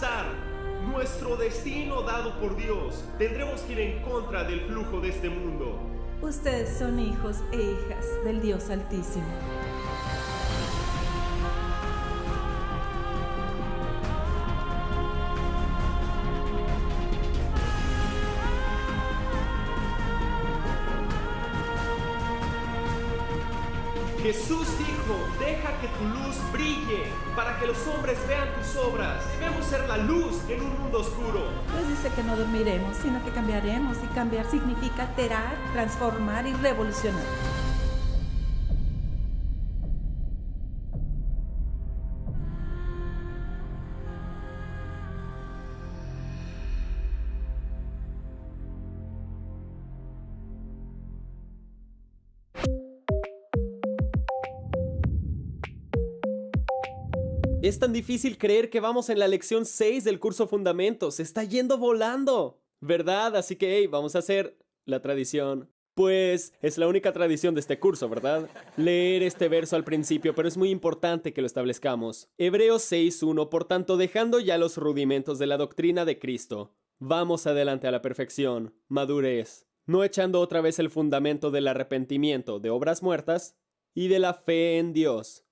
alcanzar nuestro destino dado por Dios, tendremos que ir en contra del flujo de este mundo. Ustedes son hijos e hijas del Dios Altísimo. Jesús dijo, deja que tu luz brille para que los hombres vean tus obras. Debemos ser la luz en un mundo oscuro. Pues dice que no dormiremos, sino que cambiaremos, y cambiar significa alterar, transformar y revolucionar. Es tan difícil creer que vamos en la lección 6 del curso Fundamentos. Se está yendo volando, ¿verdad? Así que, hey, vamos a hacer la tradición. Pues es la única tradición de este curso, ¿verdad? Leer este verso al principio, pero es muy importante que lo establezcamos. Hebreos 6:1, por tanto, dejando ya los rudimentos de la doctrina de Cristo, vamos adelante a la perfección, madurez, no echando otra vez el fundamento del arrepentimiento de obras muertas y de la fe en Dios,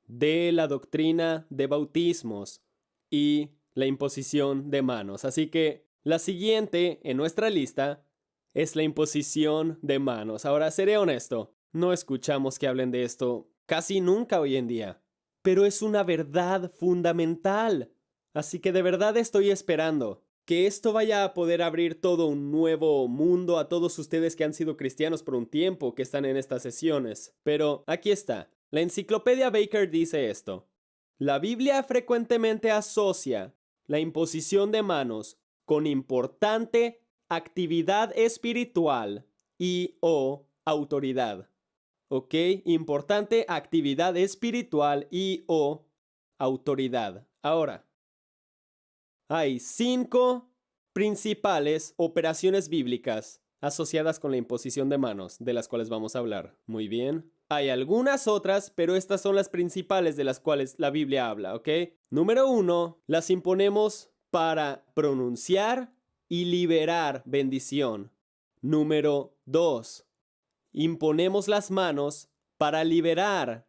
de la doctrina de bautismos y la imposición de manos. Así que la siguiente en nuestra lista es la imposición de manos. Ahora, seré honesto, no escuchamos que hablen de esto casi nunca hoy en día, pero es una verdad fundamental. Así que de verdad estoy esperando que esto vaya a poder abrir todo un nuevo mundo a todos ustedes que han sido cristianos por un tiempo, que están en estas sesiones. Pero aquí está. La enciclopedia Baker dice esto: la Biblia frecuentemente asocia la imposición de manos con importante actividad espiritual y o autoridad. ¿Ok? Importante actividad espiritual y o autoridad. Ahora, hay 5 principales operaciones bíblicas asociadas con la imposición de manos, de las cuales vamos a hablar. Muy bien. Hay algunas otras, pero estas son las principales de las cuales la Biblia habla, ¿ok? Número 1, las imponemos para pronunciar y liberar bendición. Número 2, imponemos las manos para liberar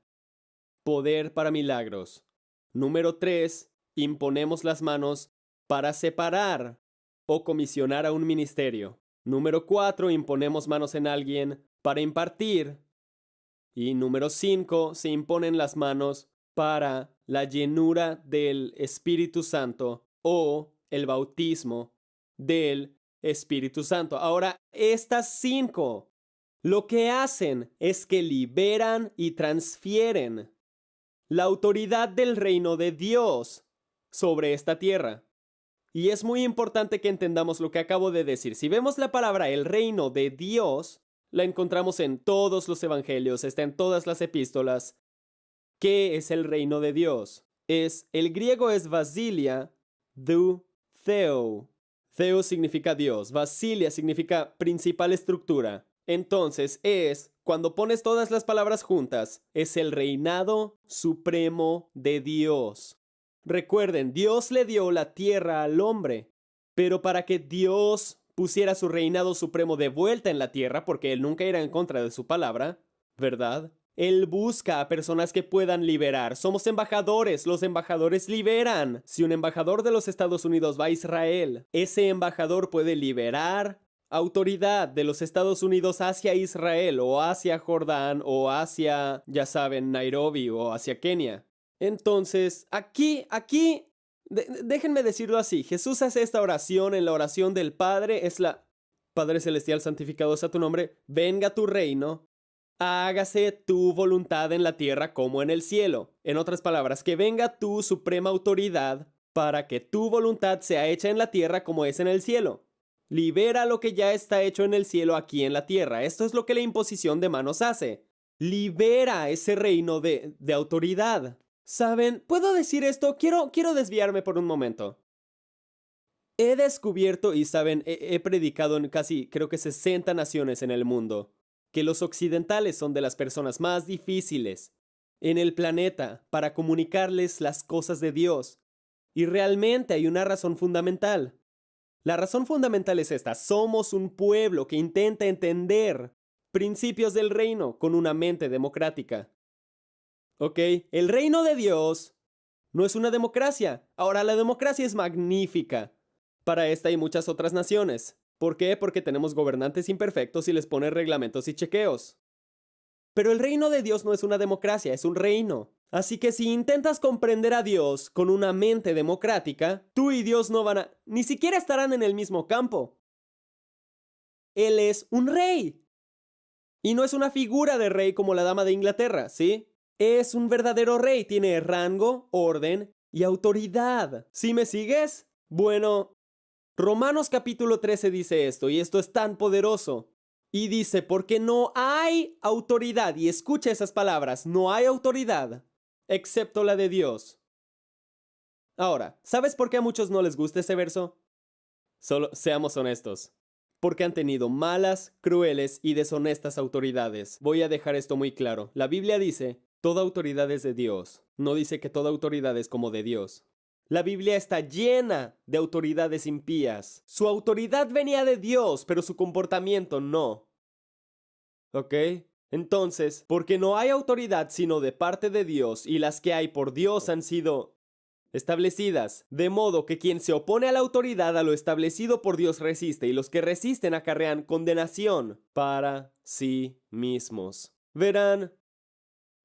poder para milagros. Número 3, imponemos las manos para separar o comisionar a un ministerio. Número 4, imponemos manos en alguien para impartir. Y número 5, se imponen las manos para la llenura del Espíritu Santo o el bautismo del Espíritu Santo. Ahora, estas 5 lo que hacen es que liberan y transfieren la autoridad del reino de Dios sobre esta tierra. Y es muy importante que entendamos lo que acabo de decir. Si vemos la palabra el reino de Dios, la encontramos en todos los evangelios, está en todas las epístolas. ¿Qué es el reino de Dios? El griego es basilia du theo. Theo significa Dios, basilia significa principal estructura. Entonces cuando pones todas las palabras juntas, es el reinado supremo de Dios. Recuerden, Dios le dio la tierra al hombre, pero para que Dios pusiera su reinado supremo de vuelta en la tierra, porque Él nunca irá en contra de su palabra, ¿verdad? Él busca a personas que puedan liberar. Somos embajadores, los embajadores liberan. Si un embajador de los Estados Unidos va a Israel, ese embajador puede liberar autoridad de los Estados Unidos hacia Israel, o hacia Jordán, o hacia, ya saben, Nairobi, o hacia Kenia. Entonces, aquí, déjenme decirlo así, Jesús hace esta oración en la oración del Padre, es la Padre Celestial, santificado sea tu nombre, venga tu reino, hágase tu voluntad en la tierra como en el cielo. En otras palabras, que venga tu suprema autoridad para que tu voluntad sea hecha en la tierra como es en el cielo. Libera lo que ya está hecho en el cielo aquí en la tierra. Esto es lo que la imposición de manos hace. Libera ese reino de autoridad. ¿Saben? ¿Puedo decir esto? Quiero desviarme por un momento. He descubierto y, ¿saben? He predicado en casi, creo que 60 naciones en el mundo, que los occidentales son de las personas más difíciles en el planeta para comunicarles las cosas de Dios. Y realmente hay una razón fundamental. La razón fundamental es esta: somos un pueblo que intenta entender principios del reino con una mente democrática. ¿Ok? El reino de Dios no es una democracia. Ahora, la democracia es magnífica para esta y muchas otras naciones. ¿Por qué? Porque tenemos gobernantes imperfectos y les pone reglamentos y chequeos. Pero el reino de Dios no es una democracia, es un reino. Así que si intentas comprender a Dios con una mente democrática, tú y Dios no van a... ni siquiera estarán en el mismo campo. Él es un rey. Y no es una figura de rey como la dama de Inglaterra, ¿sí? Es un verdadero rey, tiene rango, orden y autoridad. ¿Sí me sigues? Bueno, Romanos capítulo 13 dice esto, y esto es tan poderoso. Y dice, porque no hay autoridad, y escucha esas palabras, no hay autoridad, excepto la de Dios. Ahora, ¿sabes por qué a muchos no les gusta ese verso? Solo seamos honestos. Porque han tenido malas, crueles y deshonestas autoridades. Voy a dejar esto muy claro. La Biblia dice, toda autoridad es de Dios. No dice que toda autoridad es como de Dios. La Biblia está llena de autoridades impías. Su autoridad venía de Dios, pero su comportamiento no. ¿Ok? Entonces, porque no hay autoridad sino de parte de Dios, y las que hay por Dios han sido establecidas, de modo que quien se opone a la autoridad, a lo establecido por Dios resiste, y los que resisten acarrean condenación para sí mismos. Verán,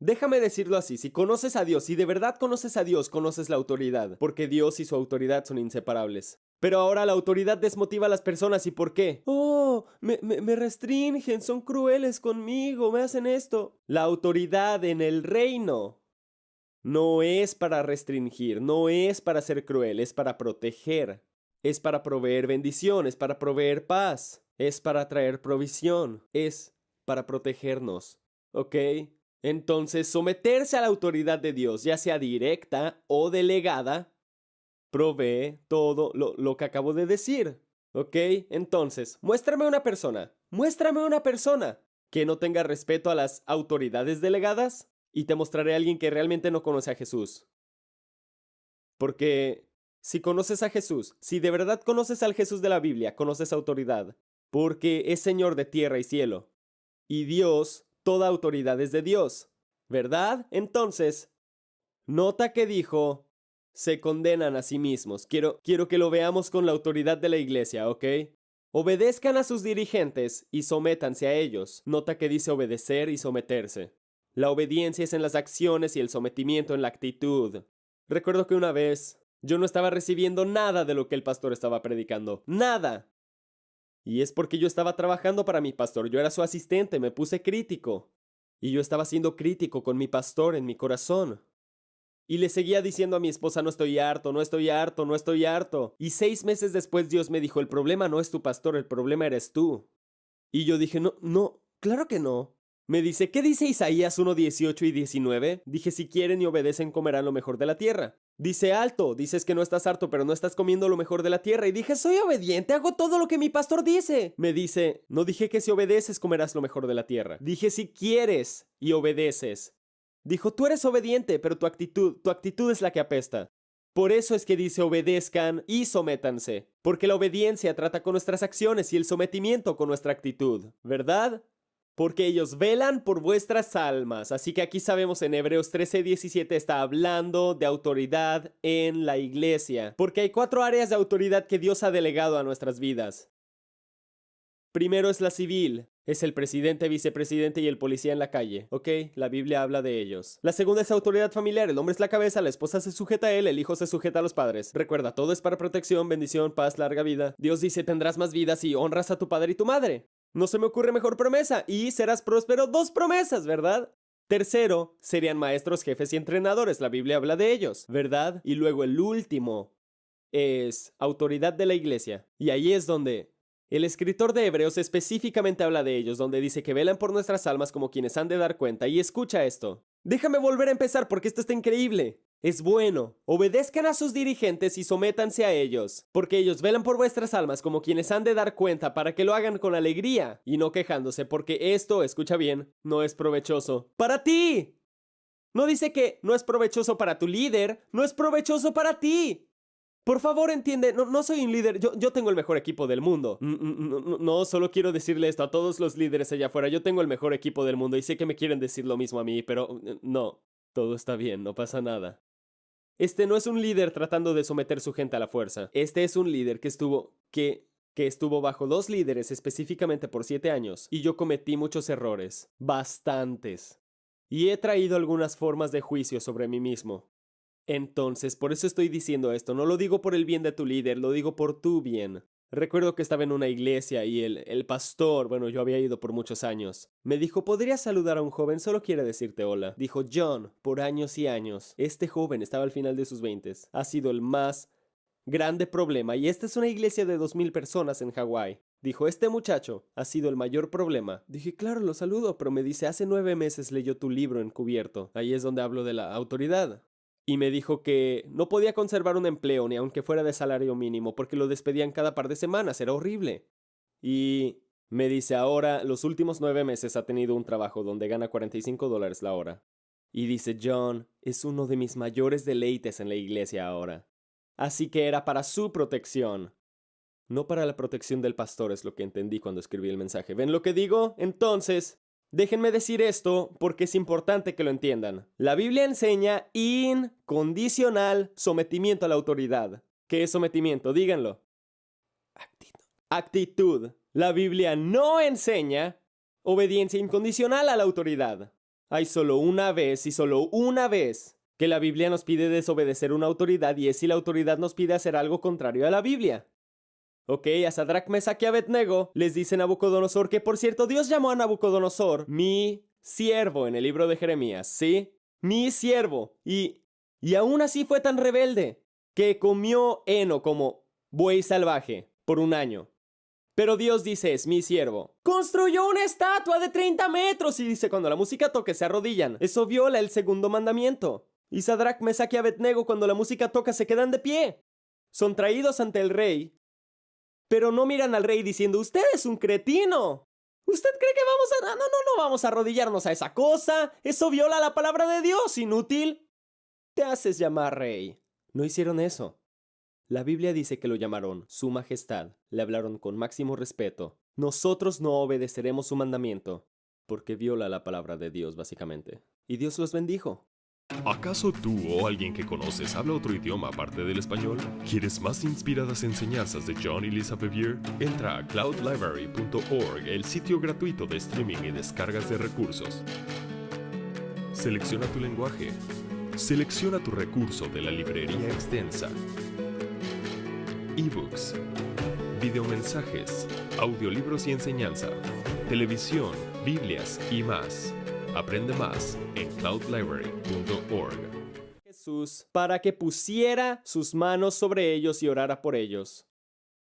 déjame decirlo así, si conoces a Dios, si de verdad conoces a Dios, conoces la autoridad, porque Dios y su autoridad son inseparables. Pero ahora la autoridad desmotiva a las personas, ¿y por qué? Oh, me restringen, son crueles conmigo, me hacen esto. La autoridad en el reino no es para restringir, no es para ser cruel, es para proteger, es para proveer bendición, es para proveer paz, es para traer provisión, es para protegernos, ¿ok? Entonces, someterse a la autoridad de Dios, ya sea directa o delegada, provee todo lo que acabo de decir, ¿ok? Entonces, muéstrame una persona que no tenga respeto a las autoridades delegadas, y te mostraré a alguien que realmente no conoce a Jesús. Porque si conoces a Jesús, si de verdad conoces al Jesús de la Biblia, conoces autoridad, porque es Señor de tierra y cielo. Y Dios, toda autoridad es de Dios, ¿verdad? Entonces, nota que dijo, se condenan a sí mismos. Quiero que lo veamos con la autoridad de la iglesia, ¿ok? Obedezcan a sus dirigentes y sométanse a ellos. Nota que dice obedecer y someterse. La obediencia es en las acciones y el sometimiento en la actitud. Recuerdo que una vez yo no estaba recibiendo nada de lo que el pastor estaba predicando. ¡Nada! Y es porque yo estaba trabajando para mi pastor. Yo era su asistente, me puse crítico. Y yo estaba siendo crítico con mi pastor en mi corazón. Y le seguía diciendo a mi esposa, no estoy harto, no estoy harto, no estoy harto. Y 6 meses después Dios me dijo, el problema no es tu pastor, el problema eres tú. Y yo dije, no, claro que no. Me dice, ¿qué dice Isaías 1:18 y 19? Dije, si quieren y obedecen comerán lo mejor de la tierra. Dice, alto, dices que no estás harto, pero no estás comiendo lo mejor de la tierra. Y dije, soy obediente, hago todo lo que mi pastor dice. Me dice, no dije que si obedeces comerás lo mejor de la tierra. Dije, si quieres y obedeces. Dijo, tú eres obediente, pero tu actitud es la que apesta. Por eso es que dice obedezcan y sométanse. Porque la obediencia trata con nuestras acciones y el sometimiento con nuestra actitud, ¿verdad? Porque ellos velan por vuestras almas. Así que aquí sabemos en Hebreos 13:17 está hablando de autoridad en la iglesia. Porque hay 4 áreas de autoridad que Dios ha delegado a nuestras vidas. Primero es la civil. Es el presidente, vicepresidente y el policía en la calle. ¿Ok? La Biblia habla de ellos. La segunda es autoridad familiar. El hombre es la cabeza, la esposa se sujeta a él, el hijo se sujeta a los padres. Recuerda, todo es para protección, bendición, paz, larga vida. Dios dice, tendrás más vida si honras a tu padre y tu madre. No se me ocurre mejor promesa. Y serás próspero. 2 promesas, ¿verdad? Tercero, serían maestros, jefes y entrenadores. La Biblia habla de ellos, ¿verdad? Y luego el último es autoridad de la iglesia. Y ahí es donde el escritor de Hebreos específicamente habla de ellos, donde dice que velan por nuestras almas como quienes han de dar cuenta. Y escucha esto. Déjame volver a empezar porque esto está increíble. Es bueno. Obedezcan a sus dirigentes y sométanse a ellos, porque ellos velan por vuestras almas como quienes han de dar cuenta para que lo hagan con alegría y no quejándose, porque esto, escucha bien, no es provechoso para ti. No dice que no es provechoso para tu líder, no es provechoso para ti. Por favor, entiende, no soy un líder, yo tengo el mejor equipo del mundo. No, solo quiero decirle esto a todos los líderes allá afuera. Yo tengo el mejor equipo del mundo y sé que me quieren decir lo mismo a mí, pero no, todo está bien, no pasa nada. Este no es un líder tratando de someter su gente a la fuerza. Este es un líder que estuvo bajo 2 líderes específicamente por 7 años, y yo cometí muchos errores, bastantes. Y he traído algunas formas de juicio sobre mí mismo. Entonces, por eso estoy diciendo esto. No lo digo por el bien de tu líder, lo digo por tu bien. Recuerdo que estaba en una iglesia y el pastor, bueno, yo había ido por muchos años, me dijo, ¿podrías saludar a un joven? Solo quiere decirte hola. Dijo, John, por años y años, este joven estaba al final de sus 20s. Ha sido el más grande problema, y esta es una iglesia de 2,000 personas en Hawái. Dijo, este muchacho ha sido el mayor problema. Dije, claro, lo saludo, pero me dice, hace 9 meses leyó tu libro encubierto. Ahí es donde hablo de la autoridad. Y me dijo que no podía conservar un empleo ni aunque fuera de salario mínimo porque lo despedían cada par de semanas, era horrible. Y me dice, ahora, los últimos 9 meses ha tenido un trabajo donde gana $45 la hora. Y dice, John, es uno de mis mayores deleites en la iglesia ahora. Así que era para su protección. No para la protección del pastor, es lo que entendí cuando escribí el mensaje. ¿Ven lo que digo? Entonces, déjenme decir esto porque es importante que lo entiendan. La Biblia enseña incondicional sometimiento a la autoridad. ¿Qué es sometimiento? Díganlo. Actitud. La Biblia no enseña obediencia incondicional a la autoridad. Hay solo una vez y solo una vez que la Biblia nos pide desobedecer una autoridad, y es si la autoridad nos pide hacer algo contrario a la Biblia. Ok, a Sadrach, Mesach y Abednego les dice Nabucodonosor, que por cierto Dios llamó a Nabucodonosor mi siervo en el libro de Jeremías, ¿sí? Mi siervo. Y aún así fue tan rebelde que comió heno como buey salvaje por 1 año. Pero Dios dice, es mi siervo. Construyó una estatua de 30 metros y dice, cuando la música toque se arrodillan. Eso viola el 2.º mandamiento. Y Sadrach, Mesach y Abednego, cuando la música toca, se quedan de pie. Son traídos ante el rey, pero no miran al rey diciendo, usted es un cretino. ¿Usted cree que vamos a...? No vamos a arrodillarnos a esa cosa. Eso viola la palabra de Dios, inútil. Te haces llamar rey. No hicieron eso. La Biblia dice que lo llamaron su majestad. Le hablaron con máximo respeto. Nosotros no obedeceremos su mandamiento porque viola la palabra de Dios, básicamente. Y Dios los bendijo. ¿Acaso tú o alguien que conoces habla otro idioma aparte del español? ¿Quieres más inspiradas enseñanzas de John y Lisa Bevere? Entra a cloudlibrary.org, el sitio gratuito de streaming y descargas de recursos. Selecciona tu lenguaje. Selecciona tu recurso de la librería extensa. Ebooks, videomensajes, audiolibros y enseñanza, televisión, Biblias y más. Aprende más en cloudlibrary.org. Jesús para que pusiera sus manos sobre ellos y orara por ellos.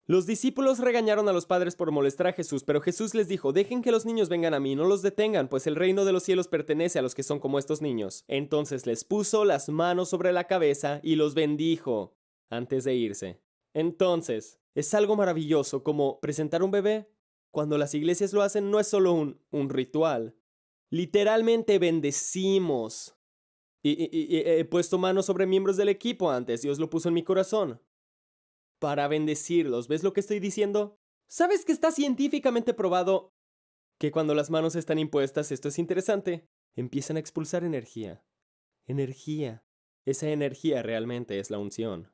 Los discípulos regañaron a los padres por molestar a Jesús, pero Jesús les dijo, dejen que los niños vengan a mí, no los detengan, pues el reino de los cielos pertenece a los que son como estos niños. Entonces les puso las manos sobre la cabeza y los bendijo antes de irse. Entonces, es algo maravilloso como presentar un bebé. Cuando las iglesias lo hacen, no es solo un ritual. Literalmente bendecimos. Y he puesto manos sobre miembros del equipo antes. Dios lo puso en mi corazón para bendecirlos. ¿Ves lo que estoy diciendo? ¿Sabes que está científicamente probado que cuando las manos están impuestas, esto es interesante, empiezan a expulsar energía? Energía. Esa energía realmente es la unción.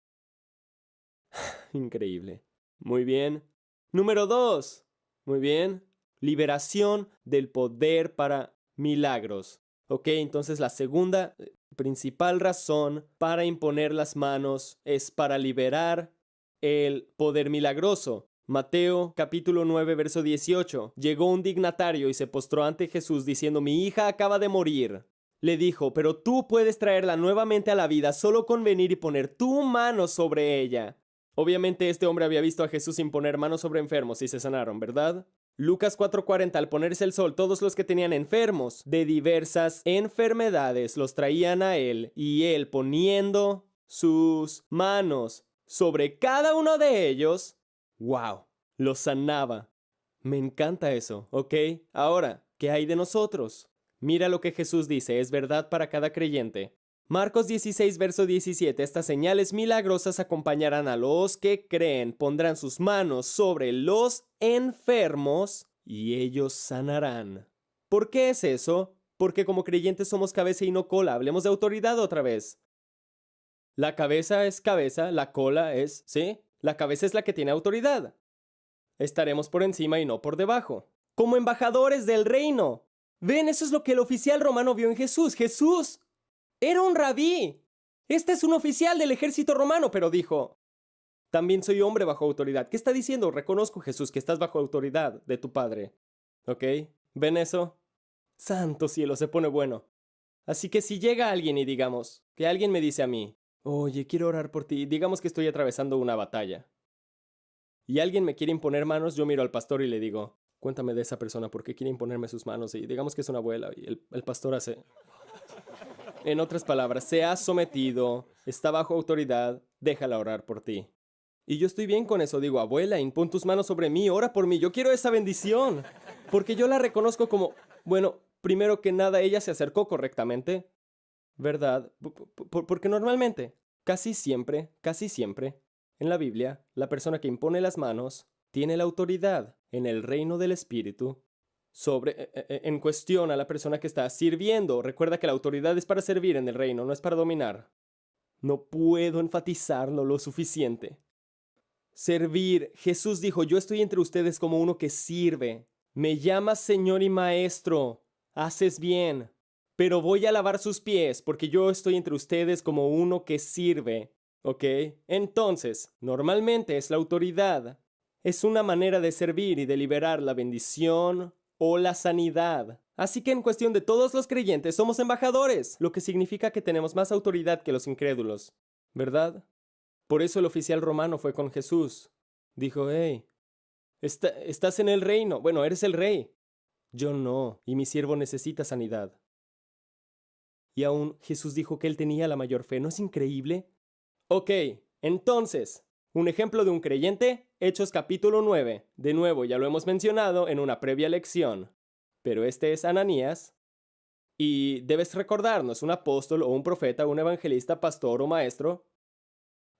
Increíble. Muy bien. Número 2. Muy bien. Liberación del poder para milagros. Ok, entonces la segunda principal razón para imponer las manos es para liberar el poder milagroso. Mateo capítulo 9 verso 18. Llegó un dignatario y se postró ante Jesús diciendo, mi hija acaba de morir. Le dijo, pero tú puedes traerla nuevamente a la vida solo con venir y poner tu mano sobre ella. Obviamente este hombre había visto a Jesús imponer manos sobre enfermos y se sanaron, ¿verdad? Lucas 4:40, al ponerse el sol, todos los que tenían enfermos de diversas enfermedades los traían a él, y él, poniendo sus manos sobre cada uno de ellos, ¡wow!, los sanaba. Me encanta eso, ¿ok? Ahora, ¿qué hay de nosotros? Mira lo que Jesús dice, es verdad para cada creyente. Marcos 16, verso 17. Estas señales milagrosas acompañarán a los que creen. Pondrán sus manos sobre los enfermos y ellos sanarán. ¿Por qué es eso? Porque como creyentes somos cabeza y no cola. Hablemos de autoridad otra vez. La cabeza es cabeza, la cola es, ¿sí? La cabeza es la que tiene autoridad. Estaremos por encima y no por debajo. Como embajadores del reino. Ven, eso es lo que el oficial romano vio en Jesús. Jesús era un rabí. Este es un oficial del ejército romano, pero dijo, también soy hombre bajo autoridad. ¿Qué está diciendo? Reconozco, Jesús, que estás bajo autoridad de tu Padre. ¿Ok? ¿Ven eso? Santo cielo, se pone bueno. Así que si llega alguien y digamos, que alguien me dice a mí, oye, quiero orar por ti, digamos que estoy atravesando una batalla, y alguien me quiere imponer manos, yo miro al pastor y le digo, cuéntame de esa persona, ¿por qué quiere imponerme sus manos? Y digamos que es una abuela, y el pastor hace... En otras palabras, se ha sometido, está bajo autoridad, déjala orar por ti. Y yo estoy bien con eso, digo, abuela, impon tus manos sobre mí, ora por mí, yo quiero esa bendición. Porque yo la reconozco como, bueno, primero que nada, ella se acercó correctamente, ¿verdad? Porque normalmente, casi siempre, en la Biblia, la persona que impone las manos tiene la autoridad en el reino del Espíritu en cuestión a la persona que está sirviendo. Recuerda que la autoridad es para servir en el reino, no es para dominar. No puedo enfatizarlo lo suficiente. Servir. Jesús dijo, yo estoy entre ustedes como uno que sirve. Me llamas Señor y Maestro. Haces bien. Pero voy a lavar sus pies porque yo estoy entre ustedes como uno que sirve. ¿Ok? Entonces, normalmente es la autoridad. Es una manera de servir y de liberar la bendición o la sanidad. Así que en cuestión de todos los creyentes somos embajadores, lo que significa que tenemos más autoridad que los incrédulos, ¿verdad? Por eso el oficial romano fue con Jesús. Dijo, hey, estás en el reino, bueno, eres el rey. Yo no, y mi siervo necesita sanidad. Y aún Jesús dijo que él tenía la mayor fe. ¿No es increíble? Ok, entonces, un ejemplo de un creyente, Hechos capítulo 9. De nuevo, ya lo hemos mencionado en una previa lección. Pero este es Ananías. Y debes recordar, no es un apóstol o un profeta, un evangelista, pastor o maestro.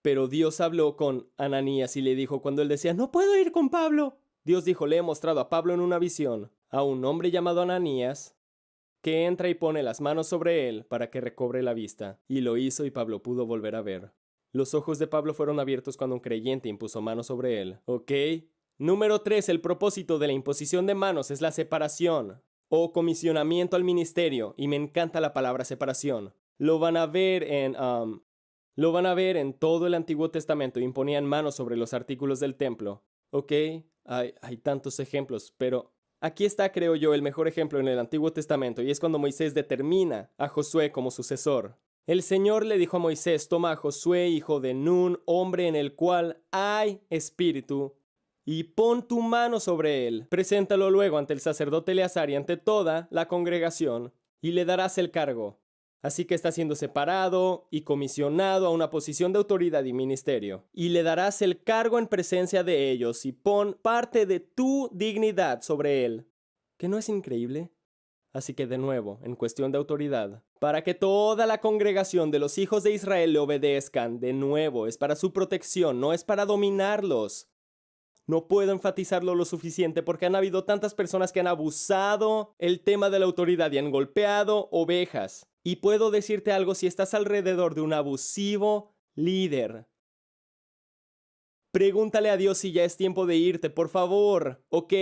Pero Dios habló con Ananías y le dijo cuando él decía, no puedo ir con Pablo. Dios dijo, le he mostrado a Pablo en una visión, a un hombre llamado Ananías, que entra y pone las manos sobre él para que recobre la vista. Y lo hizo y Pablo pudo volver a ver. Los ojos de Pablo fueron abiertos cuando un creyente impuso manos sobre él. ¿Ok? Número 3. El propósito de la imposición de manos es la separación o comisionamiento al ministerio. Y me encanta la palabra separación. Lo van a ver en todo el Antiguo Testamento. Imponían manos sobre los artículos del templo. ¿Ok? Hay tantos ejemplos, pero aquí está, creo yo, el mejor ejemplo en el Antiguo Testamento. Y es cuando Moisés determina a Josué como sucesor. El Señor le dijo a Moisés, toma a Josué, hijo de Nun, hombre en el cual hay espíritu, y pon tu mano sobre él. Preséntalo luego ante el sacerdote Eleazar y ante toda la congregación, y le darás el cargo. Así que está siendo separado y comisionado a una posición de autoridad y ministerio. Y le darás el cargo en presencia de ellos, y pon parte de tu dignidad sobre él. ¿Qué no es increíble? Así que de nuevo, en cuestión de autoridad, para que toda la congregación de los hijos de Israel le obedezcan, de nuevo, es para su protección, no es para dominarlos. No puedo enfatizarlo lo suficiente porque han habido tantas personas que han abusado el tema de la autoridad y han golpeado ovejas. Y puedo decirte algo, si estás alrededor de un abusivo líder, pregúntale a Dios si ya es tiempo de irte, por favor, ¿ok?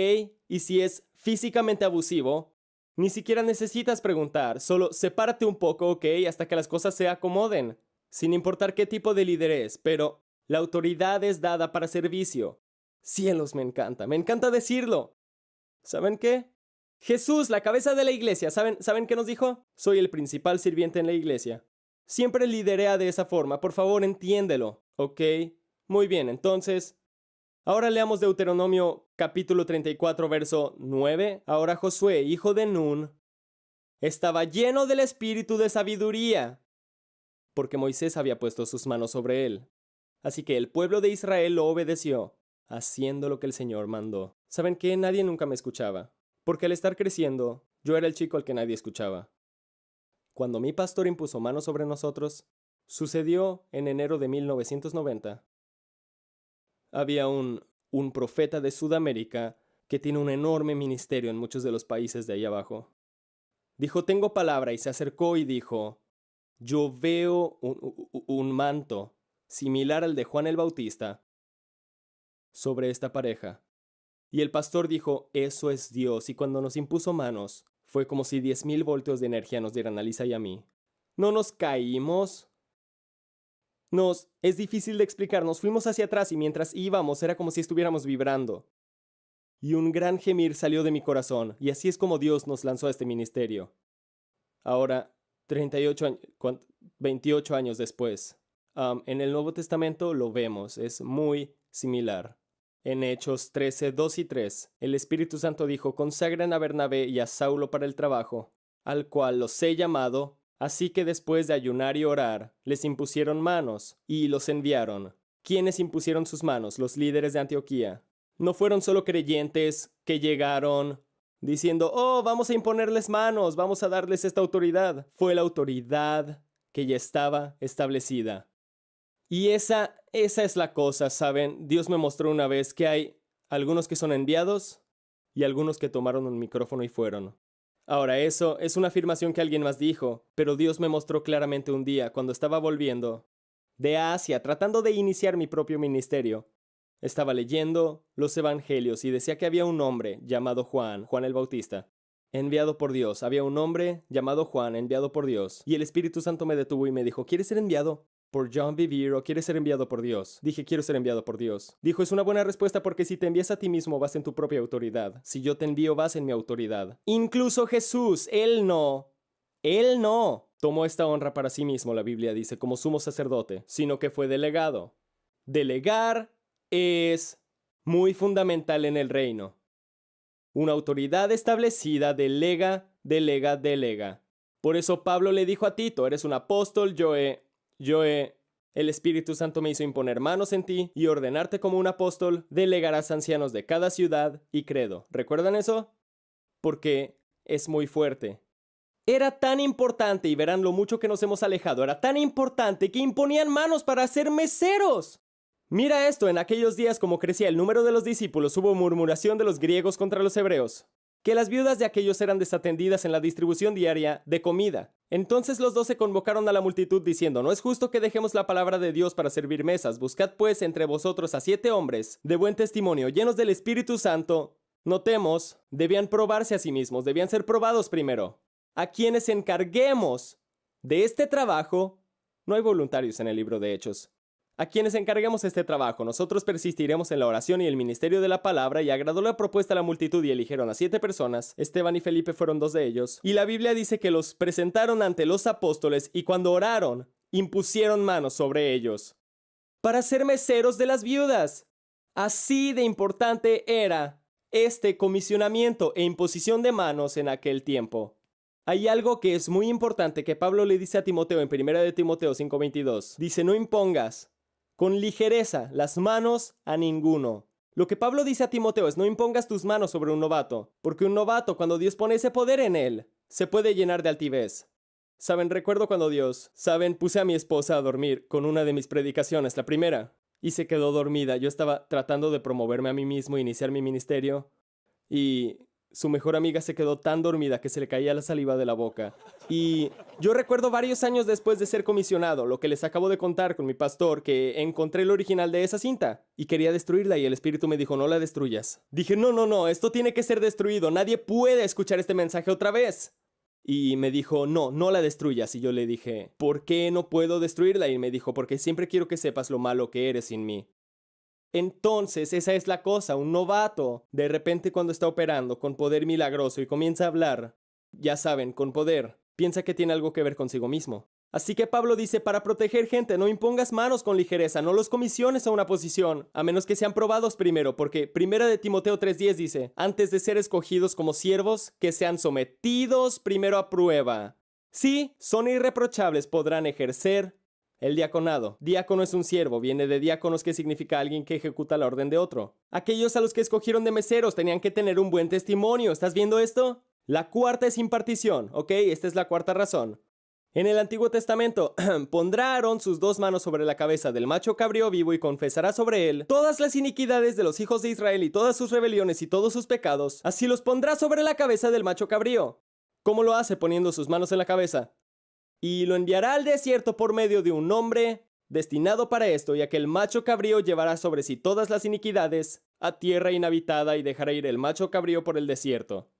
Y si es físicamente abusivo, ni siquiera necesitas preguntar, solo sepárate un poco, ¿ok? Hasta que las cosas se acomoden, sin importar qué tipo de líder es, pero la autoridad es dada para servicio. Cielos, me encanta decirlo. ¿Saben qué? Jesús, la cabeza de la iglesia, ¿saben qué nos dijo? Soy el principal sirviente en la iglesia. Siempre liderea de esa forma, por favor, entiéndelo, ¿ok? Muy bien, entonces... Ahora leamos Deuteronomio capítulo 34, verso 9. Ahora Josué, hijo de Nun, estaba lleno del espíritu de sabiduría, porque Moisés había puesto sus manos sobre él. Así que el pueblo de Israel lo obedeció, haciendo lo que el Señor mandó. ¿Saben qué? Nadie nunca me escuchaba, porque al estar creciendo, yo era el chico al que nadie escuchaba. cuando mi pastor impuso manos sobre nosotros, sucedió en enero de 1990. Había un profeta de Sudamérica que tiene un enorme ministerio en muchos de los países de ahí abajo. Dijo, tengo palabra, y se acercó y dijo, yo veo un manto similar al de Juan el Bautista sobre esta pareja. Y el pastor dijo, eso es Dios, y cuando nos impuso manos, fue como si 10,000 voltios de energía nos dieran a Lisa y a mí. No nos caímos. Es difícil de explicar, nos fuimos hacia atrás y mientras íbamos era como si estuviéramos vibrando. Y un gran gemir salió de mi corazón, y así es como Dios nos lanzó a este ministerio. Ahora, 28 años después, en el Nuevo Testamento lo vemos, es muy similar. En Hechos 13, 2 y 3, el Espíritu Santo dijo, consagren a Bernabé y a Saulo para el trabajo, al cual los he llamado. Así que después de ayunar y orar, les impusieron manos y los enviaron. ¿Quiénes impusieron sus manos? Los líderes de Antioquía. No fueron solo creyentes que llegaron diciendo, oh, vamos a imponerles manos, vamos a darles esta autoridad. Fue la autoridad que ya estaba establecida. Y esa es la cosa, ¿saben? Dios me mostró una vez que hay algunos que son enviados y algunos que tomaron un micrófono y fueron. Ahora, eso es una afirmación que alguien más dijo, pero Dios me mostró claramente un día cuando estaba volviendo de Asia, tratando de iniciar mi propio ministerio. Estaba leyendo los evangelios y decía que había un hombre llamado Juan el Bautista, enviado por Dios. Había un hombre llamado Juan, enviado por Dios. Y el Espíritu Santo me detuvo y me dijo, ¿quieres ser enviado por John Bevere o quieres ser enviado por Dios? Dije, quiero ser enviado por Dios. Dijo, es una buena respuesta porque si te envías a ti mismo vas en tu propia autoridad. Si yo te envío vas en mi autoridad. Incluso Jesús, Él no tomó esta honra para sí mismo, la Biblia dice, como sumo sacerdote, sino que fue delegado. Delegar es muy fundamental en el reino. Una autoridad establecida delega. Por eso Pablo le dijo a Tito, eres un apóstol, el Espíritu Santo me hizo imponer manos en ti y ordenarte como un apóstol, delegarás ancianos de cada ciudad y credo. ¿Recuerdan eso? Porque es muy fuerte. Era tan importante, y verán lo mucho que nos hemos alejado, era tan importante que imponían manos para ser meseros. Mira esto, en aquellos días como crecía el número de los discípulos, hubo murmuración de los griegos contra los hebreos, que las viudas de aquellos eran desatendidas en la distribución diaria de comida. Entonces los 12 convocaron a la multitud diciendo, no es justo que dejemos la palabra de Dios para servir mesas. Buscad pues entre vosotros a 7 hombres de buen testimonio, llenos del Espíritu Santo. Notemos, debían probarse a sí mismos, debían ser probados primero. A quienes encarguemos de este trabajo, no hay voluntarios en el libro de Hechos. A quienes encarguemos este trabajo, nosotros persistiremos en la oración y el ministerio de la palabra, y agradó la propuesta a la multitud y eligieron a 7 personas. Esteban y Felipe fueron 2 de ellos. Y la Biblia dice que los presentaron ante los apóstoles y cuando oraron, impusieron manos sobre ellos para ser meseros de las viudas. Así de importante era este comisionamiento e imposición de manos en aquel tiempo. Hay algo que es muy importante que Pablo le dice a Timoteo en 1 de Timoteo 5:22. Dice, no impongas con ligereza las manos a ninguno. Lo que Pablo dice a Timoteo es no impongas tus manos sobre un novato, porque un novato, cuando Dios pone ese poder en él, se puede llenar de altivez. Recuerdo cuando puse a mi esposa a dormir con una de mis predicaciones, la primera, y se quedó dormida. Yo estaba tratando de promoverme a mí mismo, iniciar mi ministerio, y su mejor amiga se quedó tan dormida que se le caía la saliva de la boca. Y yo recuerdo varios años después de ser comisionado, lo que les acabo de contar con mi pastor, que encontré el original de esa cinta y quería destruirla y el Espíritu me dijo, no la destruyas. Dije, no, esto tiene que ser destruido, nadie puede escuchar este mensaje otra vez. Y me dijo, no la destruyas. Y yo le dije, ¿por qué no puedo destruirla? Y me dijo, porque siempre quiero que sepas lo malo que eres sin mí. Entonces, esa es la cosa, un novato, de repente cuando está operando con poder milagroso y comienza a hablar, ya saben, con poder, piensa que tiene algo que ver consigo mismo. Así que Pablo dice, para proteger gente, no impongas manos con ligereza, no los comisiones a una posición, a menos que sean probados primero, porque 1 de Timoteo 3:10 dice, antes de ser escogidos como siervos, que sean sometidos primero a prueba. Sí, son irreprochables, podrán ejercer el diaconado. Diácono es un siervo, viene de diáconos, que significa alguien que ejecuta la orden de otro. Aquellos a los que escogieron de meseros tenían que tener un buen testimonio. ¿Estás viendo esto? La cuarta es impartición, ¿ok? Esta es la cuarta razón. En el Antiguo Testamento, pondrá Aarón sus 2 manos sobre la cabeza del macho cabrío vivo y confesará sobre él todas las iniquidades de los hijos de Israel y todas sus rebeliones y todos sus pecados. Así los pondrá sobre la cabeza del macho cabrío. ¿Cómo lo hace? Poniendo sus manos en la cabeza. Y lo enviará al desierto por medio de un hombre destinado para esto, y aquel macho cabrío llevará sobre sí todas las iniquidades a tierra inhabitada y dejará ir el macho cabrío por el desierto.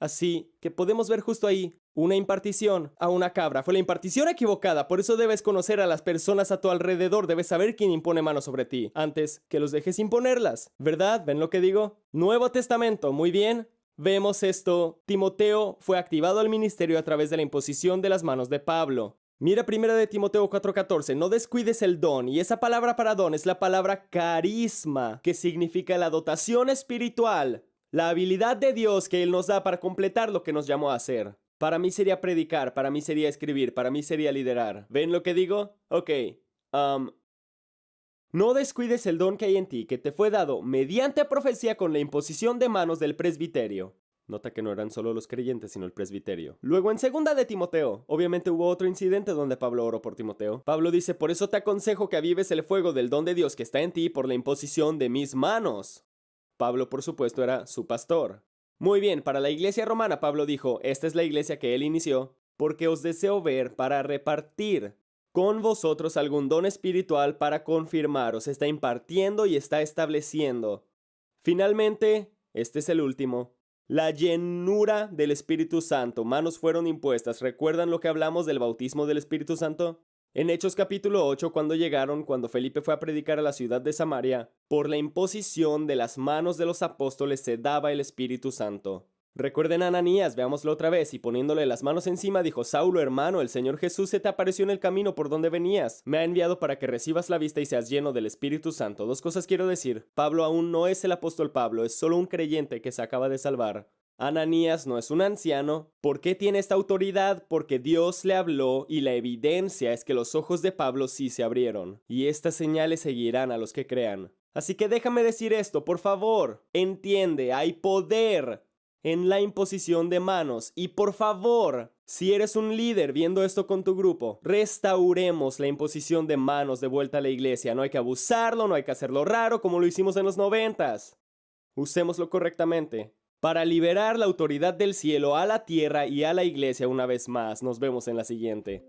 Así que podemos ver justo ahí una impartición a una cabra. Fue la impartición equivocada, por eso debes conocer a las personas a tu alrededor, debes saber quién impone manos sobre ti, antes que los dejes imponerlas. ¿Verdad? ¿Ven lo que digo? Nuevo Testamento, muy bien. Vemos esto. Timoteo fue activado al ministerio a través de la imposición de las manos de Pablo. Mira 1 de Timoteo 4:14, no descuides el don, y esa palabra para don es la palabra carisma, que significa la dotación espiritual. La habilidad de Dios que Él nos da para completar lo que nos llamó a hacer. Para mí sería predicar, para mí sería escribir, para mí sería liderar. ¿Ven lo que digo? Ok. No descuides el don que hay en ti, que te fue dado mediante profecía con la imposición de manos del presbiterio. Nota que no eran solo los creyentes, sino el presbiterio. Luego en 2 de Timoteo, obviamente hubo otro incidente donde Pablo oró por Timoteo. Pablo dice, por eso te aconsejo que avives el fuego del don de Dios que está en ti por la imposición de mis manos. Pablo, por supuesto, era su pastor. Muy bien, para la iglesia romana, Pablo dijo, esta es la iglesia que él inició, porque os deseo ver para repartir con vosotros algún don espiritual para confirmaros, está impartiendo y está estableciendo. Finalmente, este es el último, la llenura del Espíritu Santo. Manos fueron impuestas. ¿Recuerdan lo que hablamos del bautismo del Espíritu Santo? En Hechos capítulo 8, cuando Felipe fue a predicar a la ciudad de Samaria, por la imposición de las manos de los apóstoles se daba el Espíritu Santo. Recuerden a Ananías, veámoslo otra vez, y poniéndole las manos encima dijo, Saulo, hermano, el Señor Jesús se te apareció en el camino por donde venías. Me ha enviado para que recibas la vista y seas lleno del Espíritu Santo. 2 cosas quiero decir. Pablo aún no es el apóstol Pablo, es solo un creyente que se acaba de salvar. Ananías no es un anciano. ¿Por qué tiene esta autoridad? Porque Dios le habló y la evidencia es que los ojos de Pablo sí se abrieron. Y estas señales seguirán a los que crean. Así que déjame decir esto, por favor. Entiende, hay poder en la imposición de manos. Y por favor, si eres un líder viendo esto con tu grupo, restauremos la imposición de manos de vuelta a la iglesia. No hay que abusarlo, no hay que hacerlo raro como lo hicimos en los 90s. Usémoslo correctamente para liberar la autoridad del cielo a la tierra y a la iglesia una vez más. Nos vemos en la siguiente.